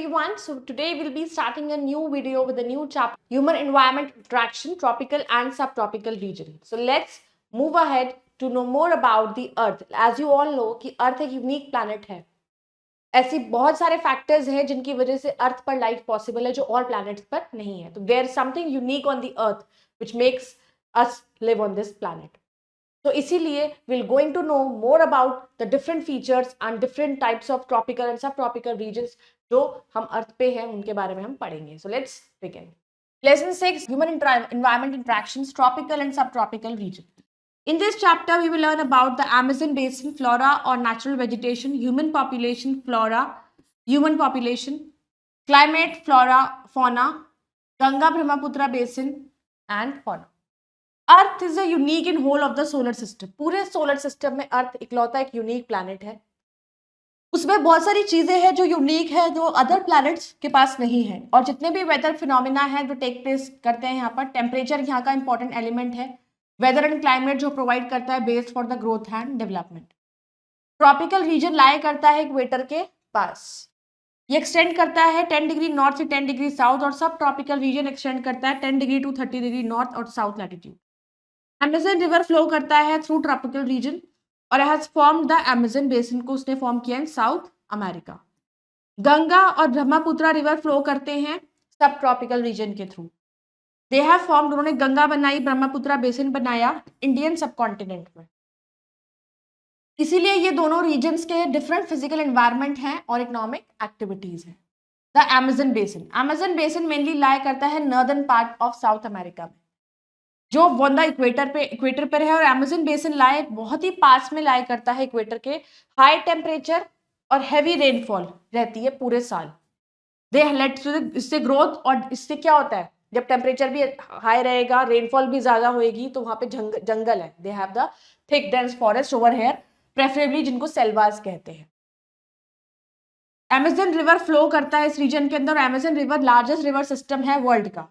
everyone. So today we'll be starting a new video with a new chapter, human environment interaction, tropical and subtropical region. So let's move ahead to know more about the earth. As you all know कि अर्थ एक unique planet है. ऐसी बहुत सारे factors हैं जिनकी वजह से अर्थ पर लाइफ पॉसिबल है जो और प्लैनेट्स पर नहीं है. तो there is something unique on the earth which makes us live on this planet. तो इसीलिए we'll going to know more about the different features and different types of tropical and subtropical regions जो हम अर्थ पे हैं उनके बारे में हम पढ़ेंगे. So let's begin. Lesson 6, human environment interactions, tropical and subtropical region. In this chapter, we will learn about the Amazon basin, flora or natural vegetation, human population, flora, human population, climate, flora, fauna, Ganga Brahmaputra basin and fauna. Earth is a unique in whole of the solar system. पूरे solar system में earth इकलौता एक unique planet है. उसमें बहुत सारी चीजें हैं जो यूनिक है जो अदर प्लैनेट्स के पास नहीं है. और जितने भी वेदर फिनोमिना है जो टेक प्लेस करते हैं यहाँ पर, टेम्परेचर यहाँ का इंपॉर्टेंट एलिमेंट है. वेदर एंड क्लाइमेट जो प्रोवाइड करता है base for the growth and development. Tropical region lie करता है इक्वेटर के पास. ये एक्सटेंड करता है 10 डिग्री नॉर्थ से 10 डिग्री साउथ. और सब ट्रॉपिकल रीजन एक्सटेंड करता है 10 डिग्री टू 30 डिग्री नॉर्थ और south latitude. Amazon river flow करता है थ्रू ट्रॉपिकल रीजन और has formed the Amazon basin को उसने फॉर्म किया इन साउथ अमेरिका. गंगा और ब्रह्मपुत्र रिवर फ्लो करते हैं सब ट्रॉपिकल रीजन के थ्रू. दे हैव फॉर्म्ड, उन्होंने गंगा बनाई, ब्रह्मपुत्र बेसिन बनाया इंडियन सब कॉन्टिनेंट में. इसीलिए ये दोनों रीजन्स के डिफरेंट फिजिकल एनवायरनमेंट हैं और इकोनॉमिक एक्टिविटीज हैं. द अमेज़न बेसिन मेनली लाई करता है northern part of south America में जो वंदा इक्वेटर पर है. और अमेज़न बेसिन लाई बहुत ही पास में लाई करता है इक्वेटर के. हाई टेम्परेचर और हैवी रेनफॉल रहती है पूरे साल. दे लेट इससे ग्रोथ, और इससे क्या होता है जब टेम्परेचर भी हाई रहेगा, रेनफॉल भी ज्यादा होएगी, तो वहां पे जंगल है. They have the thick dense forest over here, preferably जिनको सेल्वास कहते हैं. अमेज़न रिवर फ्लो करता है इस रीजन के अंदर. Amazon river largest river system है वर्ल्ड का.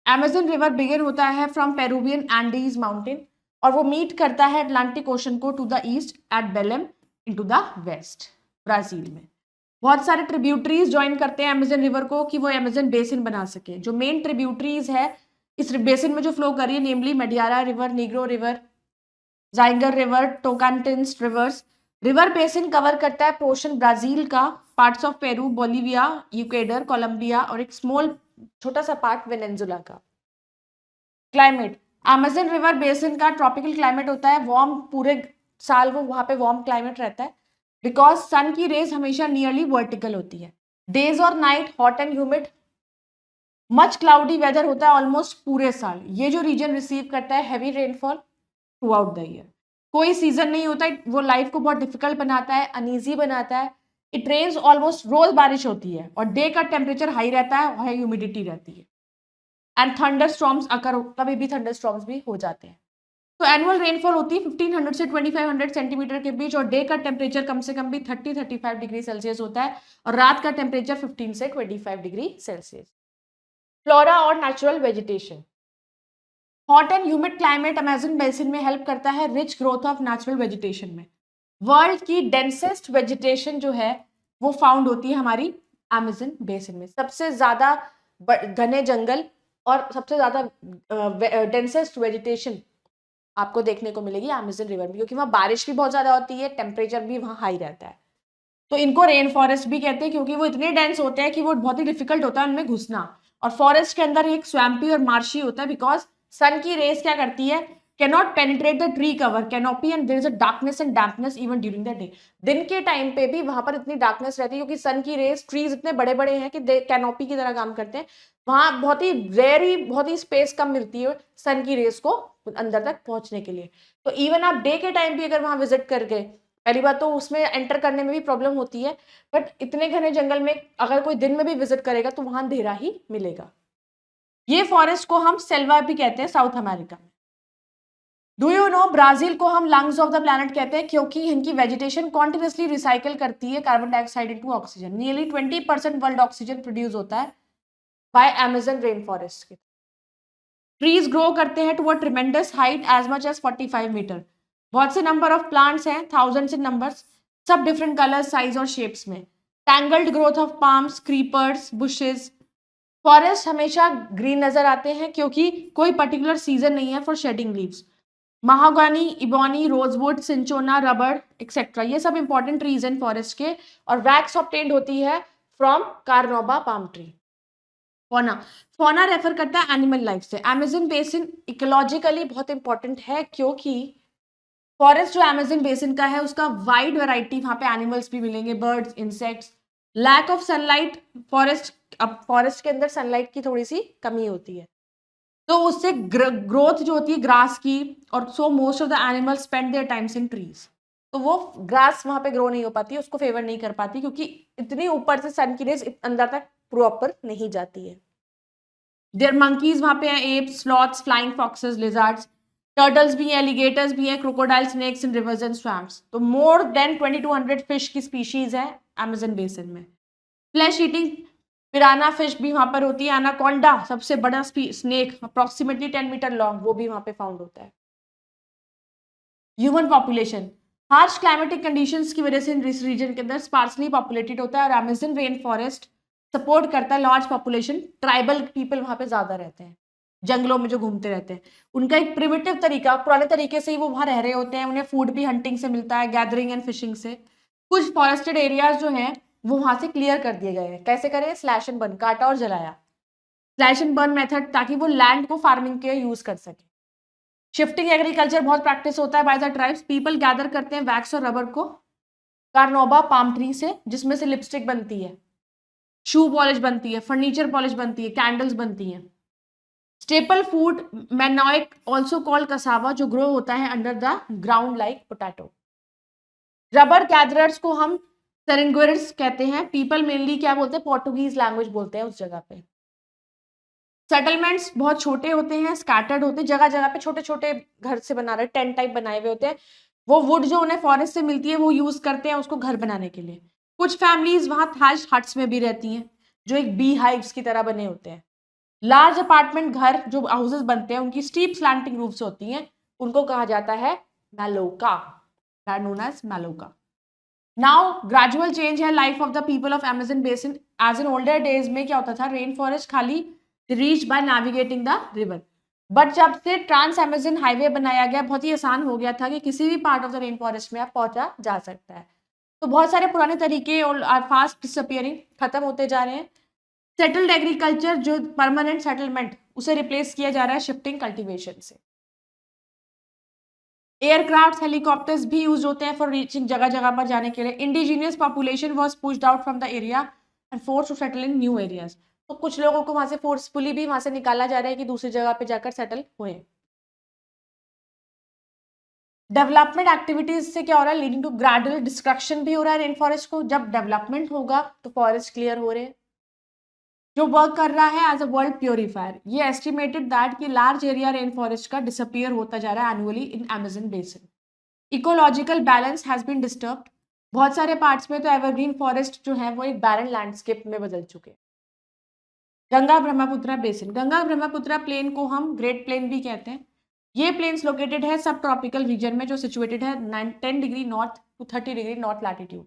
अमेज़न रिवर बिगिन होता है फ्रॉम पेरुवियन एंडीज माउंटेन और वो मीट करता है अटलांटिक ओशन को to the east at Belem into the west Brazil में. बहुत सारे ट्रिब्यूटरीज ज्वाइन करते हैं अमेज़न रिवर को कि वो अमेज़न बेसिन बना सके. जो मेन ट्रिब्यूटरीज है इस बेसिन में जो फ्लो कर रही है, namely Madeira river, Negro river, जाइगर river, Tocantins rivers. River basin cover करता है पोर्शन ब्राजील का, parts of Peru, Bolivia, Ecuador, Colombia और एक स्मॉल छोटा सा पार्ट वेनेजुला का. क्लाइमेट, अमेज़न रिवर बेसिन का ट्रॉपिकल क्लाइमेट होता है. वार्म पूरे साल वो वहां पे वार्म क्लाइमेट रहता है बिकॉज सन की रेज हमेशा नियरली वर्टिकल होती है. डेज और night hot and humid, much cloudy weather होता है ऑलमोस्ट पूरे साल. ये जो रीजन रिसीव करता है heavy rainfall through out the year. कोई सीजन नहीं होता है, वो लाइफ को बहुत डिफिकल्ट बनाता है, अनईजी बनाता है. इट रेन्स ऑलमोस्ट, रोज बारिश होती है और डे का टेम्परेचर हाई रहता है, हाई ह्यूमिडिटी रहती है. एंड थंडर स्टॉर्म्स अकर, कभी भी थंडर स्टॉर्म्स भी हो जाते हैं. तो एनुअल रेनफॉल होती है 1500 से 2500 सेंटीमीटर के बीच और डे का टेम्परेचर कम से कम भी 30-35 डिग्री सेल्सियस होता है और रात का टेम्परेचर 15 से 25 डिग्री सेल्सियस. फ्लोरा और natural vegetation, hot and humid climate Amazon basin में हेल्प करता है rich growth of natural vegetation में. वर्ल्ड की डेंसेस्ट वेजिटेशन जो है वो फाउंड होती है हमारी अमेज़न बेसिन में. सबसे ज्यादा घने जंगल और सबसे ज्यादा डेंसेस्ट वेजिटेशन आपको देखने को मिलेगी अमेज़न रिवर में, क्योंकि वहाँ बारिश भी बहुत ज्यादा होती है, टेम्परेचर भी वहाँ हाई रहता है. तो इनको रेन फॉरेस्ट भी कहते हैं क्योंकि वो इतने डेंस होते हैं कि वो बहुत ही डिफिकल्ट होता है उनमें घुसना. और फॉरेस्ट के अंदर एक स्वैम्पी और मार्शी होता है बिकॉज सन की रेस क्या करती है, cannot penetrate the tree cover canopy and there is a darkness and dampness even during the day. दिन के टाइम पे भी वहां पर इतनी डार्कनेस रहती है क्योंकि सन की रेस, ट्रीज इतने बड़े बड़े हैं कि कैनोपी की तरह काम करते हैं. वहां बहुत ही रेयरली, बहुत ही स्पेस कम मिलती है सन की रेस को अंदर तक पहुंचने के लिए. तो इवन आप डे के टाइम भी अगर वहां विजिट कर गए, पहली बात तो उसमें एंटर करने में भी प्रॉब्लम होती है, बट इतने घने जंगल में अगर कोई दिन में भी विजिट करेगा तो वहां अंधेरा ही मिलेगा. ये फॉरेस्ट को हम सेल्वा भी कहते हैं साउथ अमेरिका में. डू यू नो, ब्राजील को हम लंग्स ऑफ द प्लैनेट कहते हैं क्योंकि इनकी वेजिटेशन कॉन्टिन्यूसली रिसाइकिल करती है carbon dioxide into oxygen. Nearly 20% world oxygen produce होता है बाय अमेज़न रेन फॉरेस्ट के. ट्रीज ग्रो करते हैं to a tremendous height as much as 45 meter. बहुत से नंबर ऑफ प्लांट्स हैं, थाउजेंड्स इन नंबर्स, सब डिफरेंट कलर्स, साइज और शेप्स में. Tangled growth of palms, creepers, bushes. Forest हमेशा ग्रीन नजर आते हैं क्योंकि कोई पर्टिकुलर सीजन नहीं है for shedding leaves. महागानी, ebony, rosewood, cinchona, rubber etcetera, ये सब इंपॉर्टेंट ट्रीज हैं फॉरेस्ट के। और वैक्स ऑब्टेन्ड होती है फ्रॉम कार्नोबा पाम ट्री। फोना, फोना रेफर करता है एनिमल लाइफ से। अमेजन बेसिन इकोलॉजिकली बहुत इंपॉर्टेंट है क्योंकि फॉरेस्ट जो अमेजन बेसिन का है उसका वाइड वैरायटी, वहां पे एनिमल्स भी मिलेंगे, birds, insects. Lack of sunlight, forest, अब फॉरेस्ट के अंदर सनलाइट की थोड़ी सी कमी होती है तो उससे ग्रोथ जो होती है ग्रास की, और so most of the animals spend their times in trees. तो वो ग्रास वहां पे ग्रो नहीं हो पाती, उसको फेवर नहीं कर पाती क्योंकि इतनी ऊपर से सन की रेज अंदर तक प्रॉपर नहीं जाती है। देयर मंकीज वहां पे हैं, apes, sloths, flying foxes, lizards, turtles भी हैं, एलिगेटर्स भी हैं, crocodile, snakes in rivers and swamps. तो मोर देन 2200 फिश की स्पीशीज है अमेजन बेसिन में। फ्लैश ईटिंग पिराना फिश भी वहां पर होती है। एनाकोंडा सबसे बड़ा स्नेक अप्रोक्सीमेटली 10 मीटर लॉन्ग, वो भी वहां पे फाउंड होता है। Human population, harsh climatic conditions की वजह से इस रीजन के अंदर स्पार्सली पॉपुलेटेड होता है और अमेजन रेन फॉरेस्ट सपोर्ट करता है लार्ज पॉपुलेशन। ट्राइबल पीपल वहां पे ज्यादा रहते हैं, जंगलों में जो घूमते रहते हैं। उनका एक प्रिमिटिव तरीका, पुराने तरीके से ही वो वहां रह रहे होते हैं। उन्हें फूड भी हंटिंग से मिलता है, गैदरिंग एंड फिशिंग से। कुछ फॉरेस्टेड एरियाज जो हैं वो वहां से क्लियर कर दिए गए हैं। कैसे करें? स्लैश एंड बर्न, काटा और जलाया। स्लैश एंड बर्न मेथड, ताकि वो लैंड को फार्मिंग के यूज कर सके। शिफ्टिंग एग्रीकल्चर बहुत प्रैक्टिस होता है by the tribes. People gather करते हैं वैक्स और रबर को कार्नोबा पाम ट्री से, जिसमें से लिपस्टिक बनती है, शू पॉलिश बनती है, फर्नीचर पॉलिश बनती है, कैंडल्स बनती हैं। Staple food manioc also called cassava, जो ग्रो होता है under the ground like potato. Rubber gatherers को हम सेरेंगोरिड्स कहते हैं। पीपल मेनली क्या बोलते हैं? पोर्टुगीज लैंग्वेज बोलते हैं उस जगह पे। सेटलमेंट्स बहुत छोटे होते हैं, स्कैटर्ड होते हैं, जगह जगह पे छोटे छोटे घर से बना रहे, टेंट टाइप बनाए हुए होते हैं। वो वुड जो उन्हें फॉरेस्ट से मिलती है वो यूज करते हैं उसको घर बनाने के लिए। कुछ फैमिलीज वहां थैच हट्स में भी रहती हैं जो एक बी हाइव्स की तरह बने होते हैं। लार्ज अपार्टमेंट घर जो हाउसेस बनते हैं उनकी स्टीप स्लैंटिंग रूफ्स होती हैं, उनको कहा जाता है maloca, known as maloca. Now gradual change है life of the people of Amazon basin. As in older days में क्या होता था? रेन फॉरेस्ट खाली reach by navigating the river, but जब से ट्रांस अमेजन हाईवे बनाया गया बहुत ही आसान हो गया था कि किसी भी part of the rain forest में आप पहुंचा जा सकता है। तो बहुत सारे पुराने तरीके और आर फास्ट डिसअपियरिंग, खत्म होते जा रहे हैं। सेटल्ड एग्रीकल्चर जो परमानेंट सेटलमेंट, उसे रिप्लेस किया जा रहा है शिफ्टिंग कल्टीवेशन से। एयरक्राफ्ट, हेलीकॉप्टर्स भी यूज होते हैं फॉर रीचिंग, जगह जगह पर जाने के लिए। Indigenous population was pushed out from the area and force to settle in new areas. तो कुछ लोगों को वहां से फोर्सफुली भी वहां से निकाला जा रहा है कि दूसरी जगह पे जाकर सेटल हुए। डेवलपमेंट एक्टिविटीज से क्या हो रहा है? लीडिंग टू ग्रेजुअल डिस्ट्रक्शन भी हो रहा है रेन फॉरेस्ट को। जब डेवलपमेंट होगा तो फॉरेस्ट क्लियर हो रहे हैं। जो वर्क कर रहा है एज अ वर्ल्ड प्योरीफायर, ये एस्टिमेटेड दैट कि लार्ज एरिया रेन फॉरेस्ट का डिसअपियर होता जा रहा है annually in Amazon basin. Ecological balance has been disturbed. बहुत सारे पार्ट्स में तो एवरग्रीन फॉरेस्ट जो है वो एक बैरन लैंडस्केप में बदल चुके हैं। गंगा ब्रह्मपुत्रा बेसिन, गंगा ब्रह्मपुत्रा प्लेन को हम ग्रेट प्लेन भी कहते हैं। ये प्लेन्स लोकेटेड है सब ट्रॉपिकल रीजन में, जो सिचुएटेड है 10 degree north to 30 degree north latitude.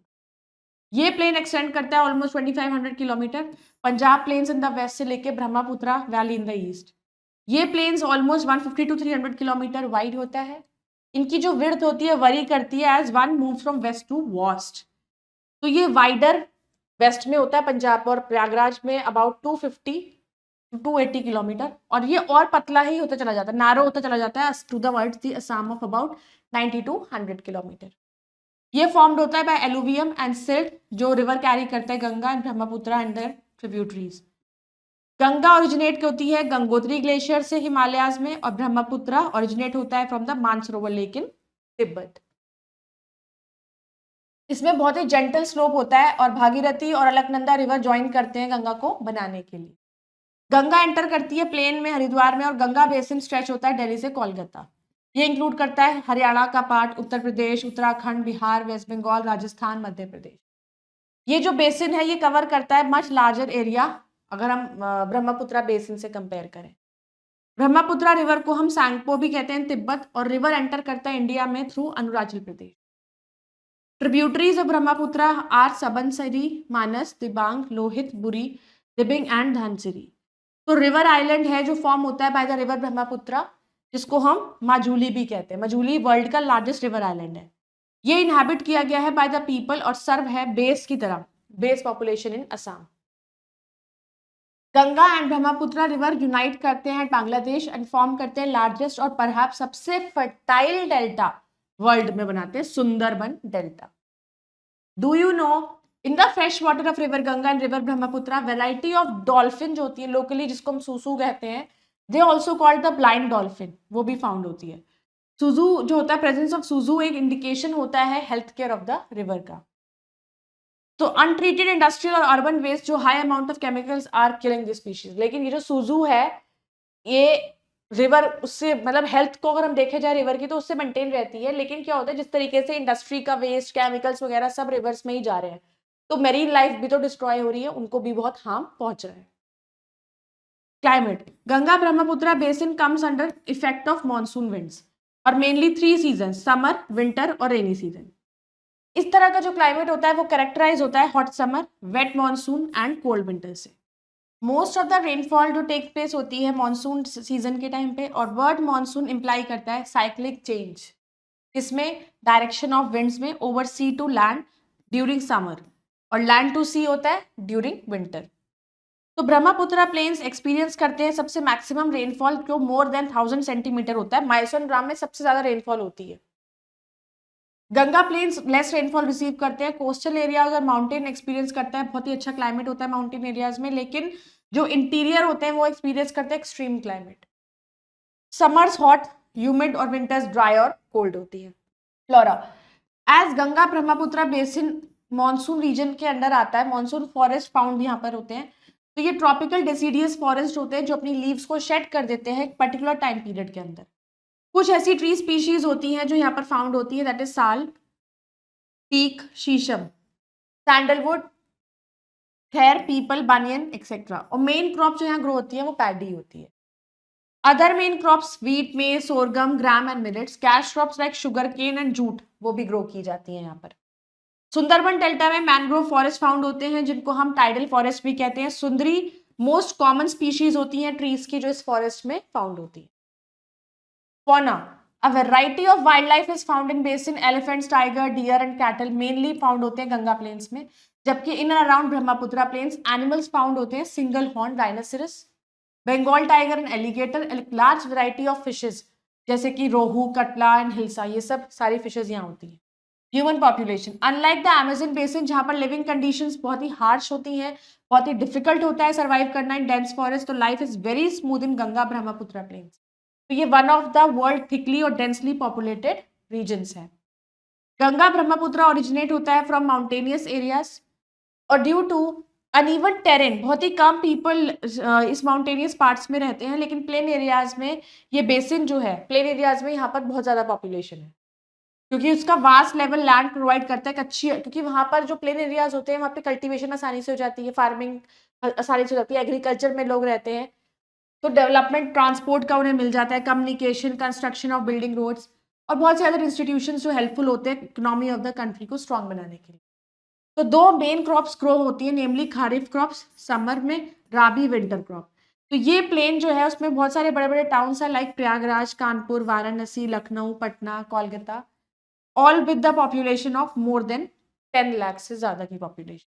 ये प्लेन एक्सटेंड करता है almost 2500 kilometre, Punjab plains in the west से लेके Brahmaputra valley in the east. ये plains almost 150 to 300 kilometre wide होता है। इनकी जो विड्थ होती है वरी करती है as one move from west to east. तो ये वाइडर वेस्ट में होता है पंजाब और प्रयागराज में अबाउट 250 टू 280 किलोमीटर, और ये और पतला ही होता चला जाता है, नैरो होता चला जाता है to the words the Assam of about 90 to 100 kilometer. ये फॉर्म्ड होता है बाय एलुवियम एंड सिल्ट, जो रिवर कैरी करता है Ganga and Brahmaputra and their tributaries. Ganga originate होती है गंगोत्री ग्लेशियर से हिमालयाज में, और ब्रह्मपुत्रा ओरिजिनेट होता है from the Mansarovar lake in Tibet. इसमें बहुत ही जेंटल स्लोप होता है और भागीरथी और अलकनंदा रिवर ज्वाइन करते हैं गंगा को बनाने के लिए। गंगा एंटर करती है प्लेन में हरिद्वार में, और गंगा बेसिन स्ट्रेच होता है दिल्ली से कोलकाता। ये इंक्लूड करता है हरियाणा का पार्ट, उत्तर प्रदेश, उत्तराखंड, बिहार, वेस्ट बंगाल, राजस्थान, मध्य प्रदेश। ये जो बेसिन है ये कवर करता है मच लार्जर एरिया अगर हम ब्रह्मपुत्रा बेसिन से कंपेयर करें। ब्रह्मपुत्रा रिवर को हम सांगपो भी कहते हैं तिब्बत, और रिवर एंटर करता है इंडिया में through Arunachal Pradesh. Tributaries of Brahmaputra are Subansiri, Manas, Dibang, Lohit, Burhi, Dihing and Dhansiri. तो रिवर आइलैंड है जो फॉर्म होता है बाय द रिवर ब्रह्मपुत्र, जिसको हम माजुली भी कहते हैं। माजुली वर्ल्ड का लार्जेस्ट रिवर आइलैंड है। ये इनहैबिट किया गया है बाय द पीपल और सर्व है बेस की तरह, base population in Assam. Ganga and Brahmaputra river unite करते हैं बांग्लादेश एंड फॉर्म करते हैं लार्जेस्ट और परहैप्स सबसे फर्टाइल डेल्टा वर्ल्ड में बनाते हैं, Sundarban delta. Do you know in the fresh water of river Ganga and river Brahmaputra variety of dolphin जो होती है लोकली, जिसको हम सूसू कहते हैं, they also called the blind dolphin, वो भी फाउंड होती है। सुजू जो होता है, प्रेजेंस ऑफ सुजू एक इंडिकेशन होता है health care of the river का। तो अनट्रीटेड इंडस्ट्रियल और अर्बन वेस्ट जो high amount of chemicals are killing this species. लेकिन ये जो सुजू है ये रिवर उससे मतलब हेल्थ को अगर हम देखे जाए रिवर की तो उससे मेंटेन रहती है, लेकिन क्या होता है जिस तरीके से इंडस्ट्री का वेस्ट केमिकल्स वगैरह सब रिवर्स में ही जा रहे हैं तो मेरीन लाइफ भी तो डिस्ट्रॉय हो रही है, उनको भी बहुत हार्म पहुंच रहा है। Climate, Ganga Brahmaputra basin comes under effect of monsoon winds और मेनली 3 सीजन, समर, विंटर और रेनी सीजन। इस तरह का जो क्लाइमेट होता है वो कैरेक्टराइज होता है hot summer, wet monsoon and cold winter से। मोस्ट ऑफ द रेनफॉल जो टेक प्लेस होती है मॉनसून सीजन के टाइम पे, और वर्ड मॉनसून इंप्लाई करता है साइक्लिक चेंज, इसमें डायरेक्शन ऑफ विंड्स में over sea to land during summer और लैंड टू सी होता है ड्यूरिंग विंटर। तो ब्रह्मपुत्र प्लेन्स एक्सपीरियंस करते हैं सबसे मैक्सिमम रेनफॉल जो मोर देन 1000 सेंटीमीटर होता है, माइसोन ग्राम में सबसे ज्यादा रेनफॉल होती है। Ganga plains less rainfall receive करते हैं। कोस्टल एरियाज और माउंटेन एक्सपीरियंस करता है, बहुत ही अच्छा क्लाइमेट होता है माउंटेन एरियाज में, लेकिन जो इंटीरियर होते हैं वो एक्सपीरियंस करते हैं extreme climate. Summers hot humid और विंटर्स ड्राई और कोल्ड होती है। Flora, as Ganga Brahmaputra basin monsoon region के अंडर आता है, मॉनसून फॉरेस्ट फाउंड यहाँ पर होते हैं। तो ये ट्रॉपिकल डिसीडियस फॉरेस्ट होते हैं जो अपनी लीव्स को शेड कर देते हैं एक पर्टिकुलर टाइम पीरियड के अंदर। कुछ ऐसी ट्री स्पीशीज होती हैं जो यहाँ पर फाउंड होती है, that is sal, teak, shisham, sandalwood, khair, peepal, banyan etcetera. और मेन क्रॉप जो यहाँ ग्रो होती है वो पैडी होती है। Other main crops wheat, maize, sorghum, gram and millets. Cash crops like sugar cane and jute वो भी ग्रो की जाती है यहाँ पर। सुंदरबन डेल्टा में मैंग्रोव फॉरेस्ट फाउंड होते हैं जिनको हम टाइडल फॉरेस्ट भी कहते हैं। सुंदरी मोस्ट कॉमन स्पीशीज होती हैं ट्रीज की जो इस फॉरेस्ट में फाउंड होती है। Fauna, a variety of wildlife is found in basin. Elephants, tiger, deer and cattle mainly found होते हैं गंगा प्लेन्स में, जबकि in and around Brahmaputra plains animals found होते हैं single horn rhinoceros, Bengal tiger and alligator, large variety of fishes जैसे कि रोहू, कटला and hilsa, ये सब सारी फिशेज यहाँ होती हैं। Human population, unlike the Amazon basin जहाँ पर लिविंग कंडीशंस बहुत ही हार्श होती हैं, बहुत ही डिफिकल्ट होता है सर्वाइव करना इन डेंस फॉरेस्ट, तो life is very smooth in Ganga Brahmaputra plains. तो ये one of the world thickly और डेंसली पॉपुलेटेड रीजन्स है। गंगा ब्रह्मपुत्र ओरिजिनेट होता है फ्रॉम माउंटेनियस एरियाज और ड्यू टू अनइवन टेरेन, बहुत ही कम पीपल इस माउंटेनियस पार्ट्स में रहते हैं, लेकिन प्लेन एरियाज में ये बेसिन जो है, प्लेन एरियाज में यहाँ पर बहुत ज्यादा पॉपुलेशन है क्योंकि उसका वास्ट लेवल लैंड प्रोवाइड करता है अच्छी, क्योंकि वहां पर जो प्लेन एरियाज होते हैं वहां पे कल्टीवेशन आसानी से हो जाती है, फार्मिंग आसानी से हो जाती है, एग्रीकल्चर में लोग रहते हैं, तो डेवलपमेंट ट्रांसपोर्ट का उन्हें मिल जाता है, communication, construction of building roads और बहुत से अदर इंस्टीट्यूशंस जो हेल्पफुल होते हैं इकोनॉमी ऑफ द कंट्री को स्ट्रांग बनाने के लिए। तो 2 मेन क्रॉप्स ग्रो होती है, नेमली खारिफ क्रॉप्स समर में, राबी विंटर क्रॉप। तो ये प्लेन जो है उसमें बहुत सारे बड़े बड़े टाउन्स हैं like Prayagraj, Kanpur, Varanasi, Lucknow, Patna, Kolkata, all with the population of more than 10 lakh से ज्यादा की पॉपुलेशन।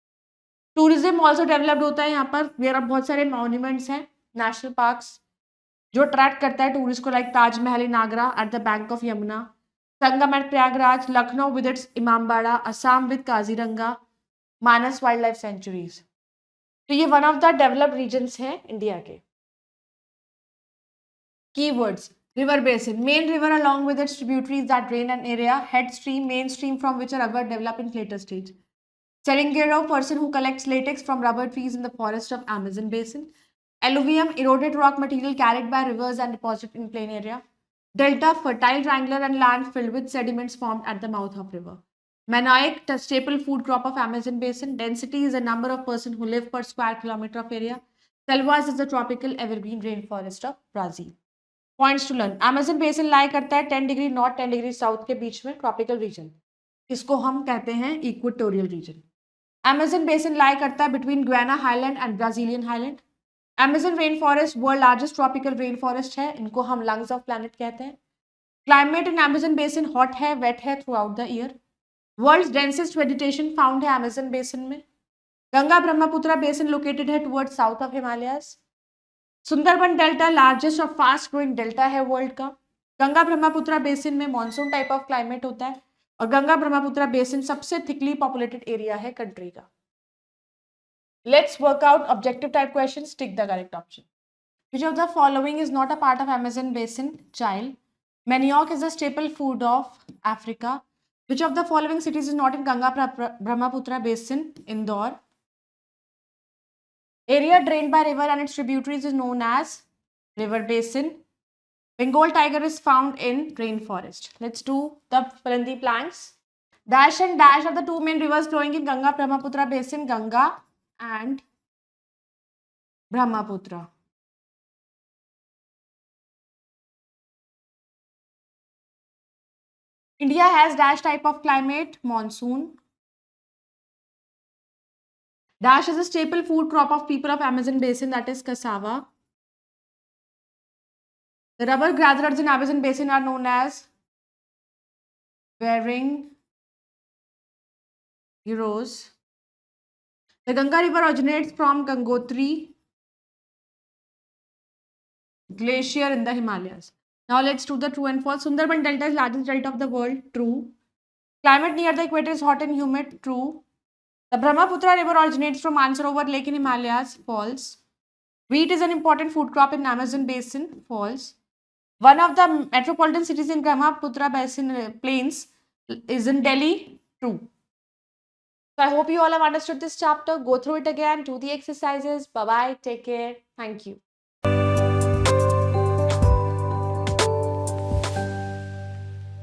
टूरिज्म ऑल्सो डेवलप्ड होता है यहाँ पर, वेयर बहुत सारे मॉन्यूमेंट्स हैं, नेशनल पार्क्स जो अट्रैक्ट करता है टूरिस्ट को, like Taj Mahal in Agra at the bank of Yamuna, Sangam at Prayagraj, Lucknow with its Imambara, Assam with Kaziranga, Manas wild life sanctuaries. तो ये one of the developed regions हैं इंडिया के। Keywords, river basin, main river along with its tributaries that drain an area, head stream, main stream from which a rubber develop in later stage. Serengero, person who collects latex from rubber trees in the forest of Amazon basin. Alluvium, eroded rock material carried by rivers and deposited in plain area. Delta, fertile triangular and land filled with sediments formed at the mouth of river. Manioc, the staple food crop of Amazon basin. Density is the number of person who live per square kilometer of area. Selvas is the tropical evergreen rainforest of Brazil. Points to learn, Amazon basin lie करता है 10 degree north 10 degree south के बीच में, tropical region. इसको हम कहते हैं equatorial region. Amazon basin lie करता है between Guiana highland and Brazilian highland. Amazon rain forest world largest tropical rain forest है, इनको हम लंग्स ऑफ प्लैनेट कहते हैं। Climate in Amazon basin hot है, वेट है throughout the year. World's densest vegetation found है Amazon basin में। Ganga Brahmaputra basin located है towards south of Himalayas. Sundarban delta largest और फास्ट ग्रोइंग डेल्टा है वर्ल्ड का। गंगा ब्रह्मपुत्र बेसिन में मॉनसून टाइप ऑफ क्लाइमेट होता है और गंगा ब्रह्मपुत्र बेसिन सबसे थिकली पॉपुलेटेड एरिया है कंट्री का। Let's work out objective type questions, tick the correct option. Which of the following is not a part of Amazon basin? Child. Manioc is a staple food of Africa. Which of the following cities is not in Ganga Brahmaputra basin? Indore. Area drained by river and its tributaries is known as river basin. Bengal tiger is found in rainforest. Let's do the Parandi planks. Dash and dash are the two main rivers flowing in Ganga Brahmaputra basin, Ganga and Brahmaputra. India has dash type of climate, monsoon. Dash is a staple food crop of people of Amazon basin, that is cassava. The rubber gatherers in Amazon basin are known as Bering heroes. The Ganga river originates from Gangotri glacier in the Himalayas. Now let's do the true and false. Sundarban delta is largest delta of the world. True. Climate near the equator is hot and humid. True. The Brahmaputra river originates from Mansarovar Lake in Himalayas. False. Wheat is an important food crop in Amazon basin. False. One of the metropolitan cities in Brahmaputra basin plains is in Delhi. True. So I hope you all have understood this chapter. Go through it again. Do the exercises. Bye-bye. Take care. Thank you.